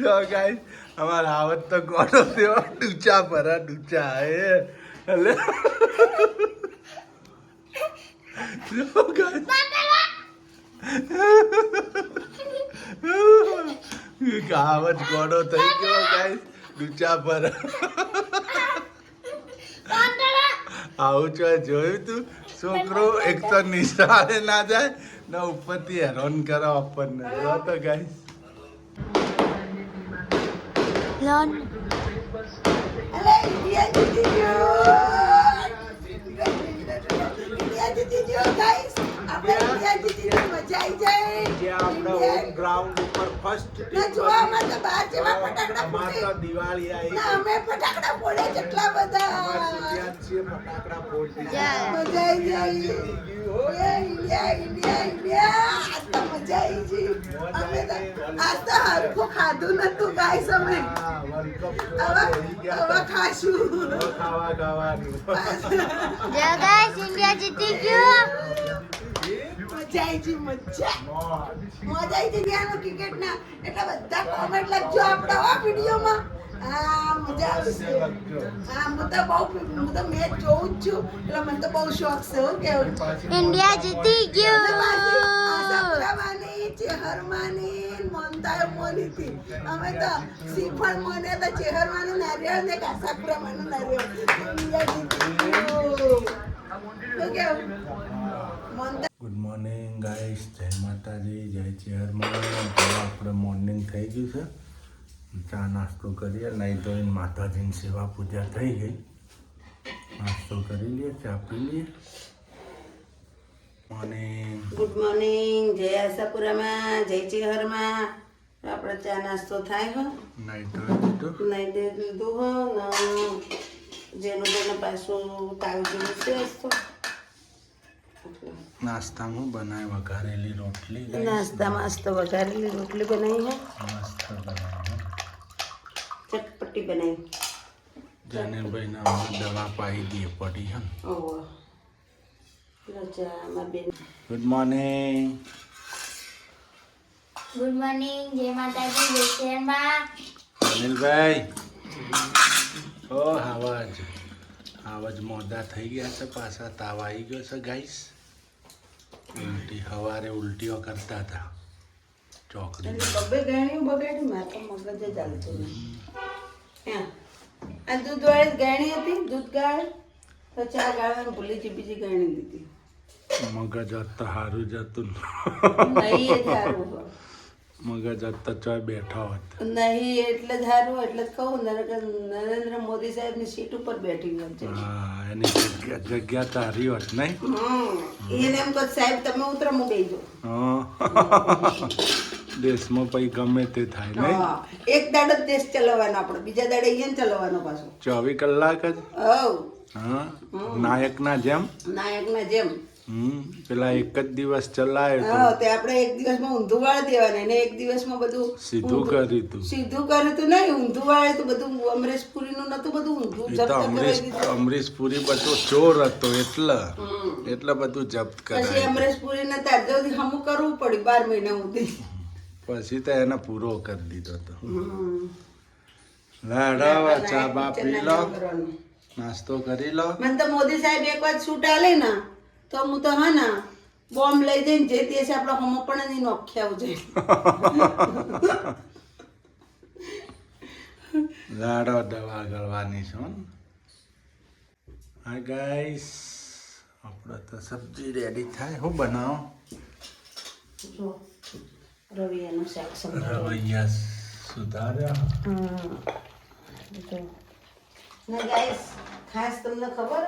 જો ગાઈસ અમારા આવત તો ગોળો થયો ડૂચા ભરા ડૂચા એ એટલે જો ગાઈસ આવત ગોળો થઈ ગયો ગાઈસ ડૂચા ભરા આવું છો જોયું તું છોકરો એક તો નિશાળે ના જાય ને ઉપરથી હેરાન કરો આપણને જો તો ગાઈસ લોન અલે ઇન્ડિયા જીતી ગયો ગાઈસ આપણે ઇન્ડિયા જીતી ગયો મજા આવી જાય જે આપણે હોમ ગ્રાઉન્ડ ઉપર ફર્સ્ટ ના જોવામાં તો બહાર જેવા ફટાકડા અમાર તો દિવાળી આવી ના અમે ફટાકડા ફોડે કેટલા બધા ફટાકડા ફોડતી મજા આવી જાય ઇન્ડિયા આજ તો મજા આવી ગઈ અમે તો આજ તો હરખું ખાધું નતું ગાઈસ અમે હવે ખાશું ખાવાનું જો ગાઈસ ઇન્ડિયા જીતી ગયું મજા આવી ગઈ મજા આવી ગઈ ત્યાંનો ક્રિકેટ ના એટલે બધા કોમેન્ટ લખજો આપણે હો વિડીયોમાં હા મજા આવશે હા હું તો મેચ જોઉં જ છું એટલે મને તો બહુ શોખ છે હું કેવું ઇન્ડિયા જીતી ગયું આશાપુરામાંની ચેહરમાંની મોનતાએ મોનીથી અમે તો શ્રીફળ મોને તો ચેહરમાંનું નારિયેળ ને આશાપુરામાંનું નારિયેળ ઇન્ડિયા જીતી ગયું શું કેવું મોનતા ગુડ મોર્નિંગ ગાઈસ જય માતાજી જય ચેહરમાં આપણે મોર્નિંગ થઈ ગયું છે ચા નાસ્તો કરીએ નહીં તો માતાજીની સેવા પૂજા થઈ ગઈ નાસ્તો કરી લઈએ ચા પી લઈએ મોર્નિંગ ગુડ મોર્નિંગ જય આશાપુરામાં જય ચેહરમાં આપણે ચા નાસ્તો થાય હો નહીં તો નહીં દે દીધું હો જેનું તેને પાછું કાવજી છે તો નાસ્તામાં બનાવી વઘારેલી રોટલી નાસ્તામાં મસ્ત વઘારેલી રોટલી બનાવી હે મસ્ત બનાવી ચટપટી બનાવી જનેભાઈને અમે દવા પાઈ દઈએ પડી હે ઓહો રજામાં બેન ગુડ મોર્નિંગ ગુડ મોર્નિંગ જય માતાજી જય શેરમાં અનિલભાઈ ઓ આવાજ મોડા થઈ ગયા છે પાછા તાવ આવી ગયો છે ગાઈસ સવારે ઉલટીઓ કરતા હતા ચોકડી બબે ગાણીઓ બગાડી મારે તો મગજ જ ચાલતું નહીં આ દૂધ વાળી ગાણી હતી દૂધ ગાળી તો ચા ગાળવાનું ભૂલી જ બીજી ગાણી દીધી મગજ તો સારું જ હતું નહીં એ સારું મગજ તો ચોય બેઠા હોત નહીં એટલે જ સારું એટલે જ કહું નરેન્દ્ર મોદી સાહેબની સીટ ઉપર બેઠી હોય છે હા એની જગ્યા તારી હોત નહીં એને એમ કહો સાહેબ તમે ઉતરો હું બેસજો દેશમાં પછી ગમે તે થાય નહીં એક દાડો જ દેશ ચલાવવાનો આપણે બીજા દાડે અહીંયા ચલાવવાનો પાછો 24 કલાક જ હા નાયકના જેમ નાયકના જેમ પેલા એક જ દિવસ ચલાયો તો તે આપણે એક દિવસમાં ઊંધું વાળી દેવાનું એને એક દિવસમાં બધું સીધું કર્યું તું નહીં ઊંધું વાળે તો બધું અમરેશ પુરી નું નતું બધું ઊંધું એ તો અમરીશ પુરી બધો ચોર હતો એટલે બધું જપ્ત પછી કરાય અમરેશ પુરી ને તાર જલ્દી હમું કરવું પડ્યું 12 મહિના સુધી પછી તો એને પૂરો કરી દીધો તો લાડવા ચા બા પી લો નાસ્તો કરી લો મને તો મોદી સાહેબ એક વાર છૂટ આલે ને તો હું તો હા ને બોમ્બ લઈ જઈને જે તે આપણે હમો પણ નહીં નોખ્યા આવજે લાડો દવા ગળવાની છે હા ગાઈસ આપણે તો સબ્જી રેડી થાય હું બનાવો જો રવિયાનું શાક રવૈયા સુધાર્યા ને ગાઈસ ખાસ તમને ખબર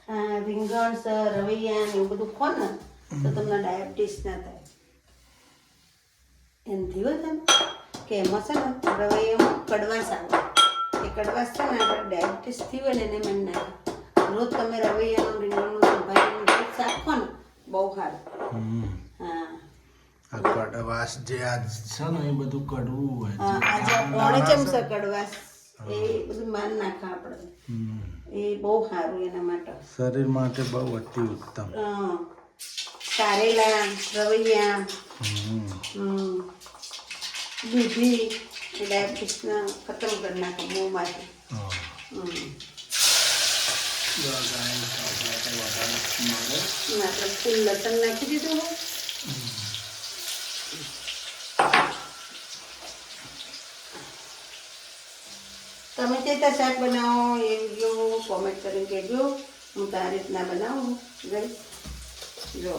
રીંગણ છે રવૈયા ને એવું બધું ખો ને તો તમને ડાયાબિટીસ ના થાય એમ થયું છે ને કે એમાં છે ને રવૈયામાં કડવાશ આવે એ કડવાશ છે ને આપણે ડાયાબિટીસ થયું હોય ને એને મને નાખે રોજ તમે રવૈયાનું રીંગણનું ભાઈનું શાક ખો ને બહુ સારું હા આ કડવાશ જે આજ છે ને એ બધું કડવું હોય આજે પોણે ચમચા કડવાશ એ બધું માન નાખા આપણે એ બહુ સારું એના માટે શરીર માટે બહુ અતિ ઉત્તમ કારેલા, રવૈયા, હમ. દૂધી, ડાયાબિટીસને ખતમ કરી નાખે મોંમાંથી. હા. અને આપણે ફૂલ લસણ નાખી દીધું હોય. તમે જે રીતે શાક બનાવો એ વિડીયો કોમેન્ટ કરીને કહેજો. હું તો આ રીતના બનાવું ગઈ. જો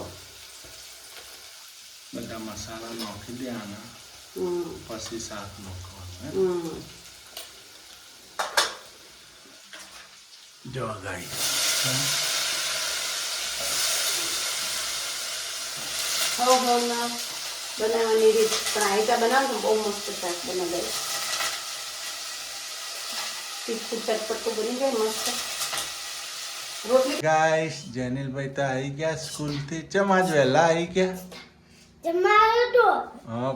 બધા મસાલા નાખી દેવાના પછી શાક નાખવાનું. જો ગાઈસ બનાવવાની રીત પણ આ રીતે બનાવો તો બહુ મસ્ત શાક બને ગઈ. તીખું ચટપટું બની જાય મસ્ત. રોટલી ગાઈસ જેનિલભાઈ તો આવી ગયા સ્કૂલથી. ચમ આજ વહેલા આવી ગયા? હા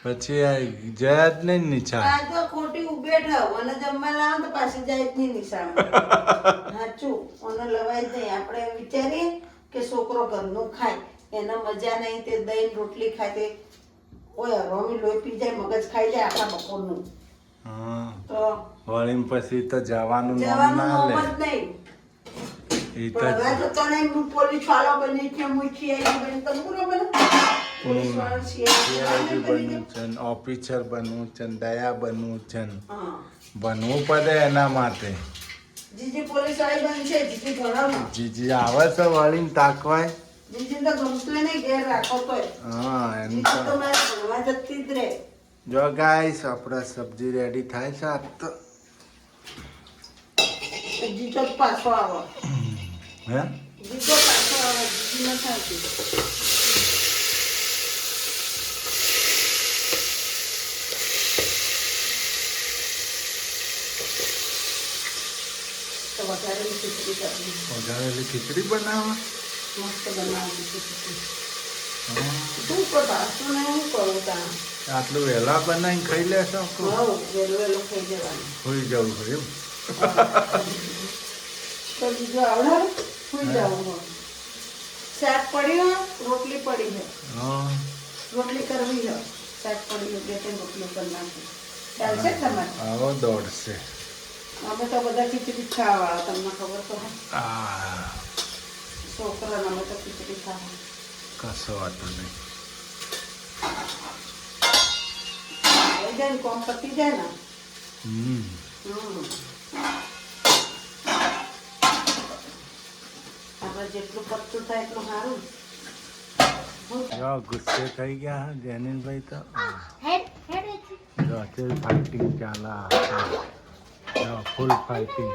પછી આવી જયા જ નહીં નિશા. આ તો ખોટી ઉભે ઠાવ અને જમવા લાવો તો પાછી જાય જ નહીં નિશાળ. સાચું અને લવાય જ નહીં. આપણે વિચારીએ કે છોકરો ઘરનું ખાય એને મજા નહીં, તે દહીં રોટલી ખાય તે ઓય રોમી લોહી પી જાય, મગજ ખાઈ જાય આપણા બપોરનું. હા તો વળી પછી તો જવાનું નામ જવાનું ના મોહ લે. જ નહીં. એ તો પણ હવે તો તને હું પોલીસ વાળો બની છે, હું CID બની તો પૂરો બને. પોલીસ વાળો CID બનવું છે, ઓફિસર બનવું છે, દયા બનવું છે, હા બનવું પડે એના માટે. જીજી પોલીસ વાળી બનશે. જીજી ભણાવો. જીજી આવે છે વળીને તાકવાય. જીજી તો ગમતું નહીં ઘેર રાખો તોય. હા એમ જીજી તો તો મારે ભણવા જતી જ રહે. જો ગાઈસ આપણા સબ્જી રેડી થાય છે. આજ તો જીજો જ પાછો આવે. હે જીજો પાછો આવે. જીજી ન થાતી. તો વધારેલી ખીચડી કરવી. વઘારેલી ખીચડી બનાવવા. મસ્ત બનાવવી ખીચડી. શું કરતા શું ને હું કરું ત્યાં. આટલું વહેલા બનાવીને ખાઈ લેશો? હવ વહેલું વહેલું ખાઈ જવાનું. હોઈ જવું હોય એમ. તો બીજું આવડે સુઈ જવાનું. શાક પડ્યું, રોટલી પડી છે. હા રોટલી કરવી છે. શાક પડ્યું બે ત્રણ રોટલી કરી નાખી. ચાલશે તમારે? આવો દોડશે. અમે તો બધા ખીચડી ખાવાવાળા, તમને ખબર તો હોય. આ છોકરાને અમે તો ખીચડી ખાવા. કશો વાતો નહીં. આવી જાય ને કોમ પતી જાય ને. હમ આપણે જેટલું પતતું થાય એટલું સારું. જો ગુસ્સે થઈ ગયા હા જેનિલભાઈ તો. જો અત્યારે ફાઇટિંગ ચાલે. જો ફૂલ ફાઇટિંગ.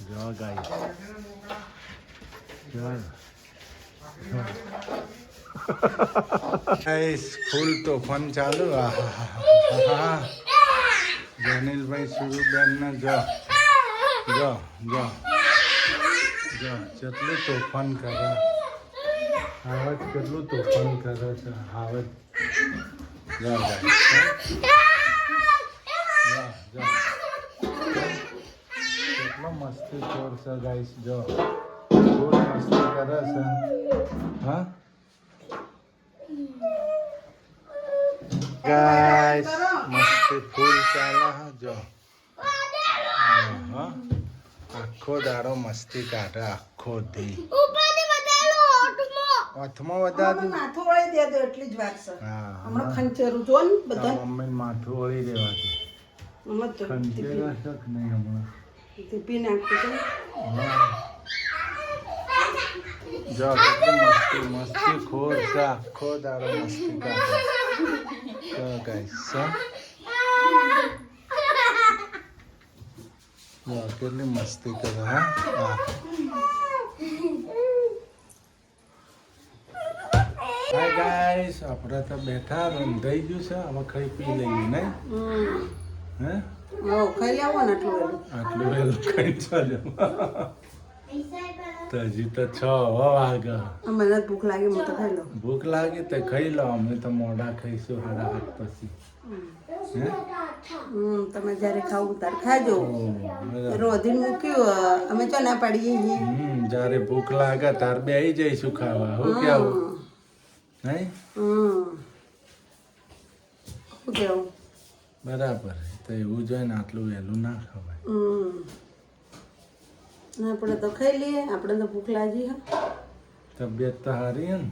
જો ગાઈસ જો ગાઈસ ફૂલ તોફાન ચાલુ. જેનિલભાઈ સુરુબેન ને જો જો જો જો કેટલું તોફાન કરે. આવત કેટલું તોફાન કરે છે. આવત જો ગાઈસ જો કેટલો મસ્તી ખોર છે ગાઈસ. જો ફૂલ મસ્તી કરે છે. હા ગાઈસ મસ્તી ફૂલ ચાલે. હા જો હા આખો દાડો મસ્તી કાઢે. આખો દી હાથમાં વધારે માથું વળી દે તો એટલી જ વાત છે. હા હમણાં ખંચેરું જો ને બધા. મમ્મી માથું વળી દેવાથી હમણાં તો ખંચેરા શક નહીં હમણાં. ટીપી નાખી દે. હા જો કેટલી મસ્તી મસ્તી ખોર છે. આખો દાડો મસ્તી કાઢે. તો ગાઈસ જો કેટલી મસ્તી કરે. હા હાય ગાઈસ આપણે તો બેઠા રંધાઈ ગયું છે. હવે ખાઈ પી લઈએ નહીં? હે ખાઈ આવો ને આટલું વહેલું. આટલું વહેલું ખાઈ ચાલ્યો. તો હજી તો 6 વાગે. મને ભૂખ લાગી, હું તો ખાઈ લઉં. ભૂખ લાગી તો ખાઈ લો, અમે તો મોડા ખાઈશું 8:30 પછી. હે? તમે જ્યારે ખાવું ત્યારે ખાજો. બરાબર. રોધીને મૂક્યું, અમે ચો ના પાડીએ છીએ. જ્યારે ભૂખ લાગે ત્યારે બેસી જઈશું ખાવા. હું કેવું નહીં? શું કેવું? બરાબર. તો એવું જોઈએ ને આટલું વહેલું ના ખવાય. આપણે તો ખાઈ લઈએ, આપણે તો ભૂખ લાગી હે તબિયત તો સારી હે ને?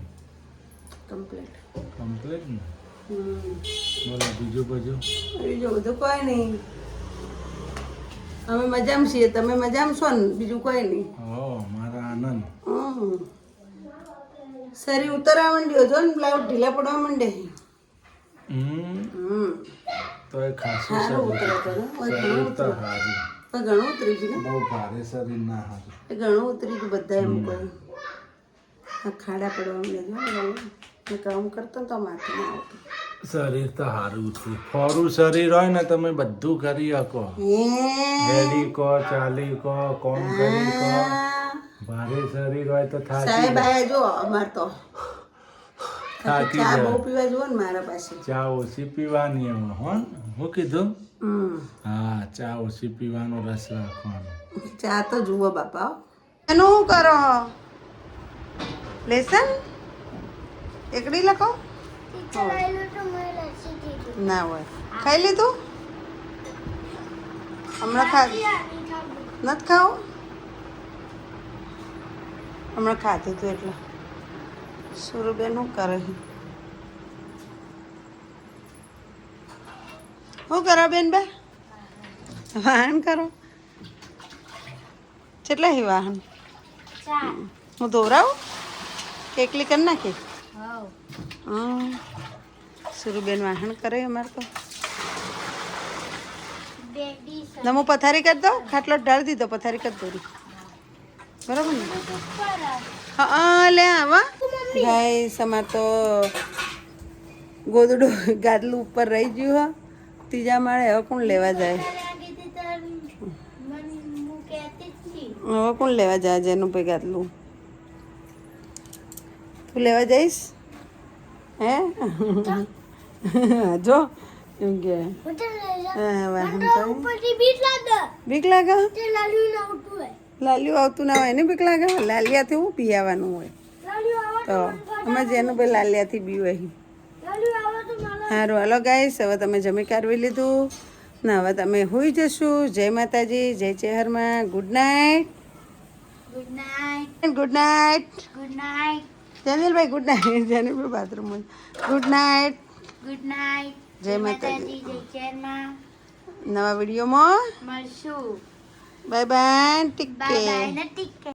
કમ્પ્લીટ. કમ્પ્લીટ ને? બોલો બીજું બધું? બીજું બધું કોઈ નહીં. અમે મજામાં છીએ, તમે મજામાં છો ને? બીજું કોઈ નહીં. હો મારા આનંદ. શરીર ઉતરવા માંડ્યો જો ને, બ્લાઉઝ ઢીલા પડવા માંડે. તો એ ખાસું સારું શરીર ઉતરે તો ને? શરીર તો સારું. પણ ઘણું ઉતરી ગયું ને? બહુ ભારે શરીર ના સારું. એ ઘણું ઉતરી ગયું બધા એમ કોઈ. આ ખાડા પડવા માંડે જો કામ કરતો ને તો માથે ના આવતું. શરીર તો સારું છે. ફોરું શરીર હોય ને તમે બધું કરી શકો. હેડી કો, ચાલી કો, કોમ કરી કો. ભારે શરીર હોય તો થાકી સાહેબ આયા જો અમાર તો થાકી ચા બહુ જાય. પીવા જુઓ ને મારા પાસે. ચા ઓછી પીવાની એમાં હો. હું કીધું? હમ. હા, ચા ઓછી પીવાનો, રસ રાખવાનો. ચા તો જુઓ બાપા. એનું શું કરો? લેસન એકડી લખો ના હોય. ખાઈ લીધું? હમણાં નથી ખાવું? હમણાં ખાધું હતું એટલે. સુરુબેન શું કરે? શું કરો બેન બે? વાહન કરો? કેટલા હી વાહન? હું દોરાવું? એકલી કરી નાખી? સુરુબેન વાહન કરે અમારે તો. હું પથારી કરી દઉં, ખાટલો ઢાળી દીધો, પથારી કરી દઉં. બરાબર ને? હા લે આવા ગાઈસ, અમારે તો ગોદડું ગાદલું ઉપર રહી ગયું હા, ત્રીજા માળે. હવે કોણ લેવા જાય? હવે કોણ લેવા જાય? જેનું ભાઈ ગાદલું તું લેવા જઈશ? હે જો એમ કે બીક લાગે? લાલિયું આવતું ના હોય ને બીક લાગે? લાલિયાથી હું પીવાનું હોય તો અમે જેનું ભાઈ લાલિયાથી પીવું અહીં. સારું હાલો ગાઈસ, હવે તમે જમી કાઢવી લીધું ને હવે તમે હોઈ જશું. જય માતાજી, જય ચેહરમાં. Good night. Good night. Good night. Good night. જેનિલભાઈ ગુડ નાઇટ. જેનિલભાઈ બાથરૂમમાં. Good night. Good night. જય માતાજી. જય ચેરમાં નવા વિડીયોમાં મળશું. Bye bye. Take bye bye care. ને ટીક